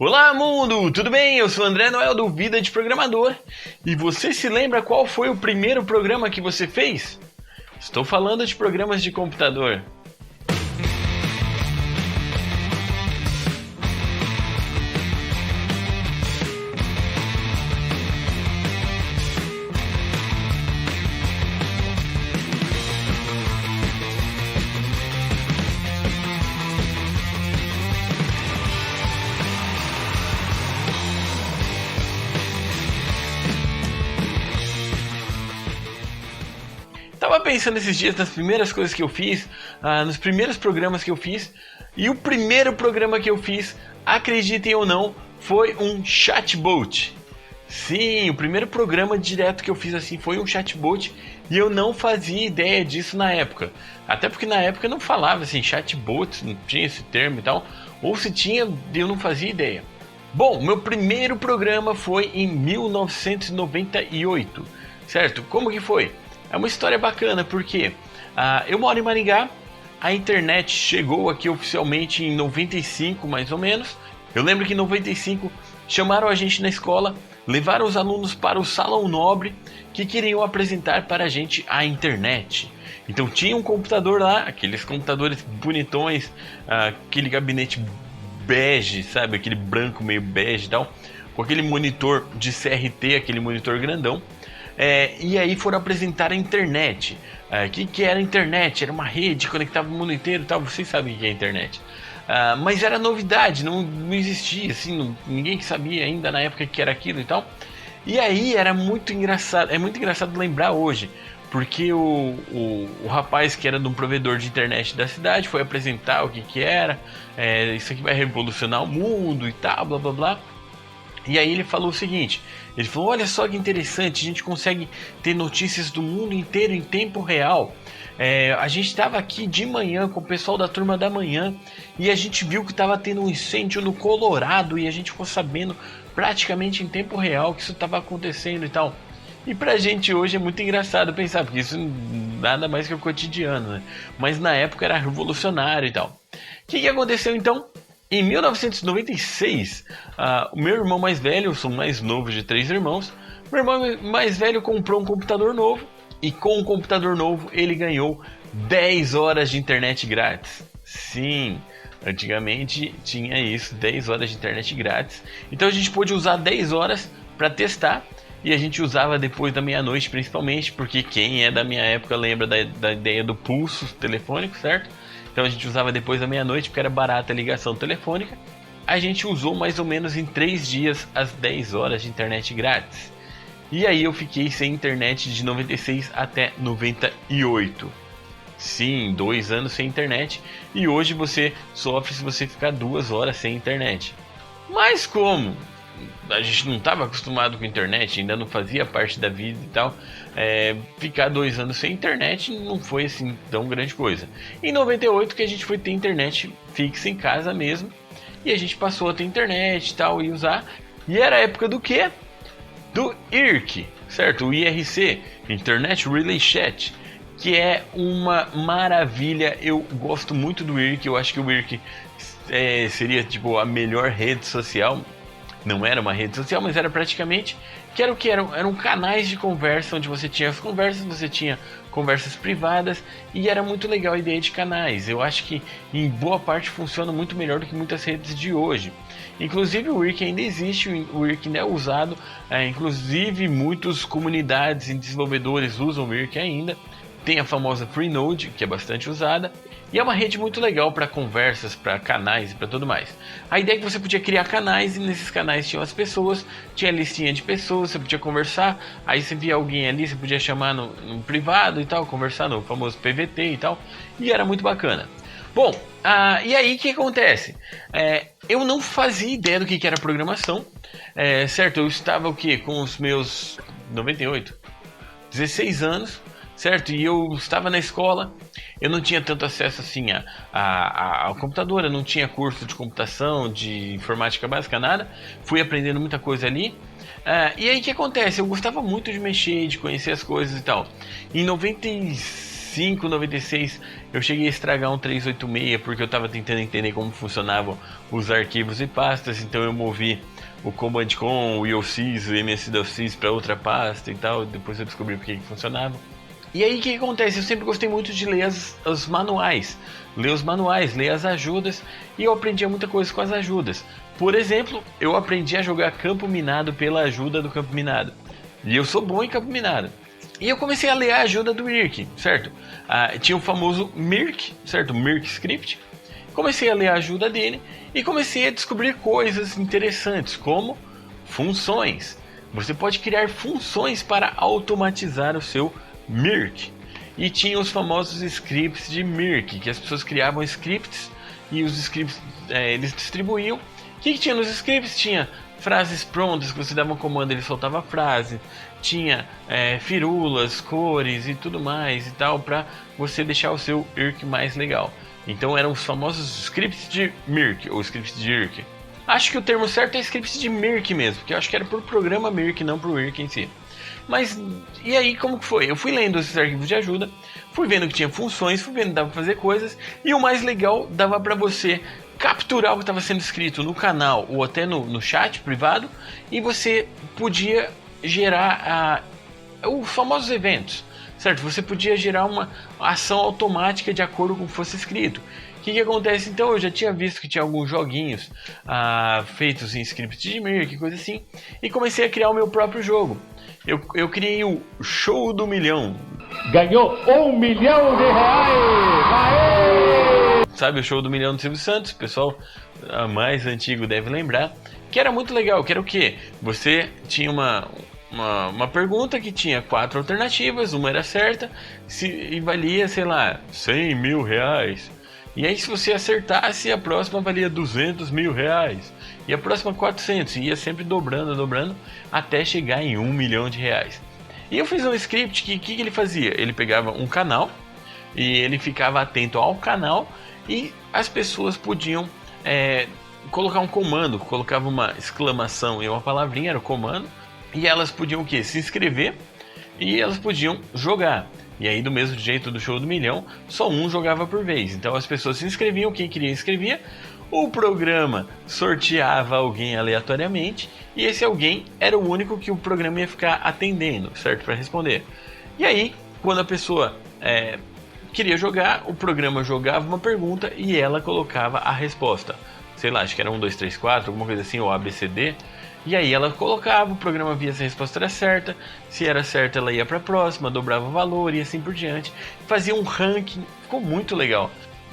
Olá, mundo! Tudo bem? Eu sou o André Noel do Vida de Programador. E você se lembra qual foi o primeiro programa que você fez? Estou falando de programas de computador. Tava pensando esses dias nas primeiras coisas que eu fiz, nos primeiros programas que eu fiz, e o primeiro programa que eu fiz, acreditem ou não, foi um chatbot. Sim, o primeiro programa direto que eu fiz assim foi um chatbot e eu não fazia ideia disso na época. Até porque na época eu não falava assim, chatbot, não tinha esse termo e tal, ou se tinha, eu não fazia ideia. Bom, meu primeiro programa foi em 1998, certo? Como que foi? É uma história bacana porque eu moro em Maringá, a internet chegou aqui oficialmente em 95 mais ou menos. Eu lembro que em 95 chamaram a gente na escola, levaram os alunos para o Salão Nobre que queriam apresentar para a gente a internet. Então tinha um computador lá, aqueles computadores bonitões, aquele gabinete bege, sabe, aquele branco meio bege e tal, com aquele monitor de CRT, aquele monitor grandão. E aí foram apresentar a internet. O que era a internet? Era uma rede que conectava o mundo inteiro e tal. Vocês sabem o que é a internet. Mas era novidade, não existia, assim, ninguém sabia ainda na época que era aquilo e tal. E aí era muito engraçado, é muito engraçado lembrar hoje, porque o rapaz que era de um provedor de internet da cidade foi apresentar o que era, isso aqui vai revolucionar o mundo e tal, blá blá blá. E aí ele falou o seguinte, ele falou, olha só que interessante, a gente consegue ter notícias do mundo inteiro em tempo real. A gente estava aqui de manhã com o pessoal da turma da manhã e a gente viu que estava tendo um incêndio no Colorado e a gente ficou sabendo praticamente em tempo real que isso estava acontecendo e tal. E pra gente hoje é muito engraçado pensar, porque isso nada mais que o cotidiano, né? Mas na época era revolucionário e tal. O que aconteceu então? Em 1996, o meu irmão mais velho, eu sou o mais novo de 3 irmãos, meu irmão mais velho comprou um computador novo e com o computador novo ele ganhou 10 horas de internet grátis. Sim, antigamente tinha isso, 10 horas de internet grátis. Então a gente pôde usar 10 horas para testar e a gente usava depois da meia-noite principalmente, porque quem é da minha época lembra da ideia do pulso telefônico, certo? Então a gente usava depois da meia-noite porque era barata a ligação telefônica. A gente usou mais ou menos em 3 dias as 10 horas de internet grátis. E aí eu fiquei sem internet de 96 até 98. Sim, 2 anos sem internet. E hoje você sofre se você ficar 2 horas sem internet. Mas como a gente não estava acostumado com internet, ainda não fazia parte da vida e tal, ficar 2 anos sem internet não foi assim tão grande coisa. Em 98 que a gente foi ter internet fixa em casa mesmo, e a gente passou a ter internet e tal, e usar, e era a época do quê? Do IRC, certo? O IRC, Internet Relay Chat, que é uma maravilha. Eu gosto muito do IRC, eu acho que o IRC seria tipo a melhor rede social. Não era uma rede social, mas era praticamente, que era o que? Eram canais de conversa, onde você tinha as conversas, você tinha conversas privadas, e era muito legal a ideia de canais. Eu acho que em boa parte funciona muito melhor do que muitas redes de hoje. Inclusive o IRC ainda existe, o IRC ainda é usado, inclusive muitas comunidades e desenvolvedores usam o IRC ainda. Tem a famosa Freenode, que é bastante usada, e é uma rede muito legal para conversas, para canais e para tudo mais. A ideia é que você podia criar canais e nesses canais tinham as pessoas, tinha listinha de pessoas, você podia conversar, aí você via alguém ali, você podia chamar no privado e tal, conversar no famoso PVT e tal, e era muito bacana. Bom, e aí o que acontece? Eu não fazia ideia do que era programação, certo? Eu estava o quê? Com os meus 98, 16 anos, certo? E eu estava na escola, eu não tinha tanto acesso assim ao computador, eu não tinha curso de computação, de informática básica, nada. Fui aprendendo muita coisa ali. E aí o que acontece? Eu gostava muito de mexer, de conhecer as coisas e tal. Em 95 95, 96, eu cheguei a estragar um 386 porque eu estava tentando entender como funcionavam os arquivos e pastas, então eu movi o Command Com, o IOSys, o MS-DOSys para outra pasta e tal, depois eu descobri porque que funcionava. E aí o que acontece? Eu sempre gostei muito de ler os manuais, ler as ajudas, e eu aprendia muita coisa com as ajudas. Por exemplo, eu aprendi a jogar campo minado pela ajuda do campo minado, e eu sou bom em campo minado. E eu comecei a ler a ajuda do Mirk, certo? Tinha o famoso Mirk, certo? Mirk Script. Comecei a ler a ajuda dele e comecei a descobrir coisas interessantes, como funções. Você pode criar funções para automatizar o seu Mirk. E tinha os famosos scripts de Mirk, que as pessoas criavam scripts e os scripts eles distribuíam. O que tinha nos scripts? Tinha frases prontas que você dava um comando, ele soltava a frase. Tinha firulas, cores e tudo mais e tal, para você deixar o seu IRC mais legal. Então eram os famosos scripts de Mirk ou scripts de IRC. Acho que o termo certo é scripts de Mirk mesmo, porque eu acho que era por programa Mirk, não pro IRC em si. Mas e aí como que foi? Eu fui lendo esses arquivos de ajuda, fui vendo que tinha funções, fui vendo que dava pra fazer coisas, e o mais legal, dava para você capturar o que estava sendo escrito no canal ou até no chat privado, e você podia gerar os famosos eventos, certo? Você podia gerar uma ação automática de acordo com o que fosse escrito. O que acontece então? Eu já tinha visto que tinha alguns joguinhos feitos em script de Mirk, coisa assim, e comecei a criar o meu próprio jogo. Eu criei o Show do Milhão. Ganhou R$1 milhão! Aê! Sabe o Show do Milhão do Silvio Santos? O pessoal mais antigo deve lembrar. Que era muito legal, que era o quê? Você tinha uma pergunta que tinha 4 alternativas, uma era certa e valia, sei lá, R$100 mil. E aí se você acertasse, a próxima valia R$200 mil. E a próxima 400, e ia sempre dobrando, até chegar em R$1 milhão. E eu fiz um script que ele fazia? Ele pegava um canal, e ele ficava atento ao canal, e as pessoas podiam colocar um comando, colocava uma exclamação e uma palavrinha, era o comando, e elas podiam o quê? Se inscrever, e elas podiam jogar. E aí, do mesmo jeito do Show do Milhão, só um jogava por vez. Então as pessoas se inscreviam, quem queria inscrevia, o programa sorteava alguém aleatoriamente, e esse alguém era o único que o programa ia ficar atendendo, certo? Para responder. E aí, quando a pessoa queria jogar, o programa jogava uma pergunta e ela colocava a resposta. Sei lá, acho que era 1, 2, 3, 4, alguma coisa assim, ou ABCD. E aí ela colocava, o programa via se a resposta era certa, se era certa ela ia para a próxima, dobrava o valor e assim por diante. Fazia um ranking, ficou muito legal.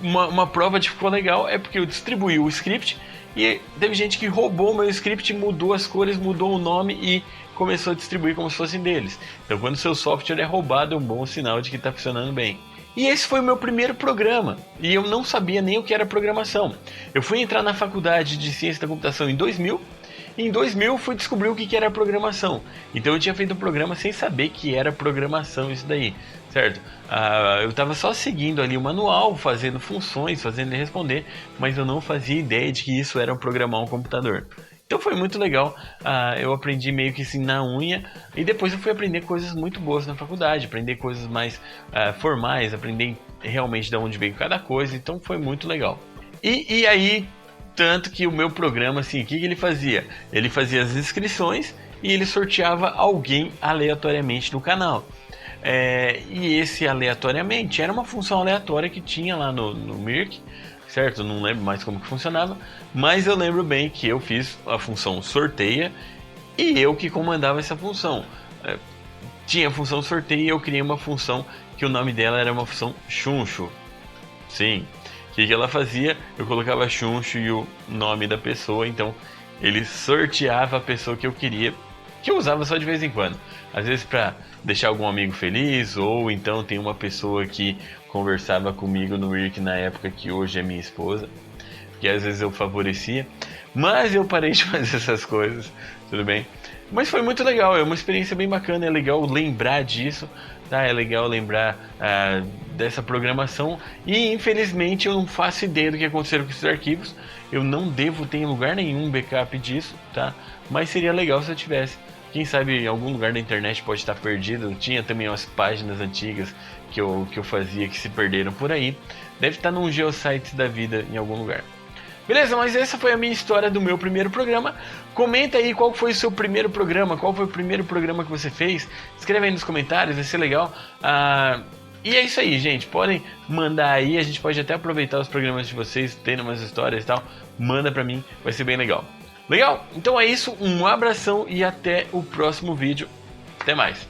Uma prova de que ficou legal é porque eu distribuí o script e teve gente que roubou o meu script, mudou as cores, mudou o nome e começou a distribuir como se fossem deles. Então quando o seu software é roubado é um bom sinal de que está funcionando bem. E esse foi o meu primeiro programa, e eu não sabia nem o que era programação. Eu fui entrar na faculdade de ciência da computação em 2000, e em 2000 fui descobrir o que era programação. Então eu tinha feito um programa sem saber que era programação isso daí, certo? Eu estava só seguindo ali o manual, fazendo funções, fazendo ele responder, mas eu não fazia ideia de que isso era programar um computador. Então foi muito legal, eu aprendi meio que assim na unha, e depois eu fui aprender coisas muito boas na faculdade, aprender coisas mais formais, aprender realmente de onde veio cada coisa, então foi muito legal. E aí, tanto que o meu programa, assim, o que ele fazia? Ele fazia as inscrições e ele sorteava alguém aleatoriamente no canal. E esse aleatoriamente era uma função aleatória que tinha lá no Mirk, certo? Não lembro mais como que funcionava, mas eu lembro bem que eu fiz a função sorteia e eu que comandava essa função. Tinha a função sorteia e eu criei uma função que o nome dela era uma função chuncho. Sim, o que ela fazia? Eu colocava chuncho e o nome da pessoa, então ele sorteava a pessoa que eu queria, que eu usava só de vez em quando. Às vezes para deixar algum amigo feliz, ou então tem uma pessoa que conversava comigo no IRC na época que hoje é minha esposa, que às vezes eu favorecia, mas eu parei de fazer essas coisas, tudo bem? Mas foi muito legal, é uma experiência bem bacana, é legal lembrar disso, tá? É legal lembrar dessa programação, e infelizmente eu não faço ideia do que aconteceu com esses arquivos, eu não devo ter em lugar nenhum backup disso, tá? Mas seria legal se eu tivesse. Quem sabe em algum lugar da internet pode estar perdido. Tinha também umas páginas antigas que eu fazia que se perderam por aí. Deve estar num Geosites da vida em algum lugar. Beleza, mas essa foi a minha história do meu primeiro programa. Comenta aí qual foi o seu primeiro programa, qual foi o primeiro programa que você fez. Escreve aí nos comentários, vai ser legal. E é isso aí, gente. Podem mandar aí, a gente pode até aproveitar os programas de vocês, tendo umas histórias e tal. Manda pra mim, vai ser bem legal. Legal? Então é isso, um abração e até o próximo vídeo. Até mais.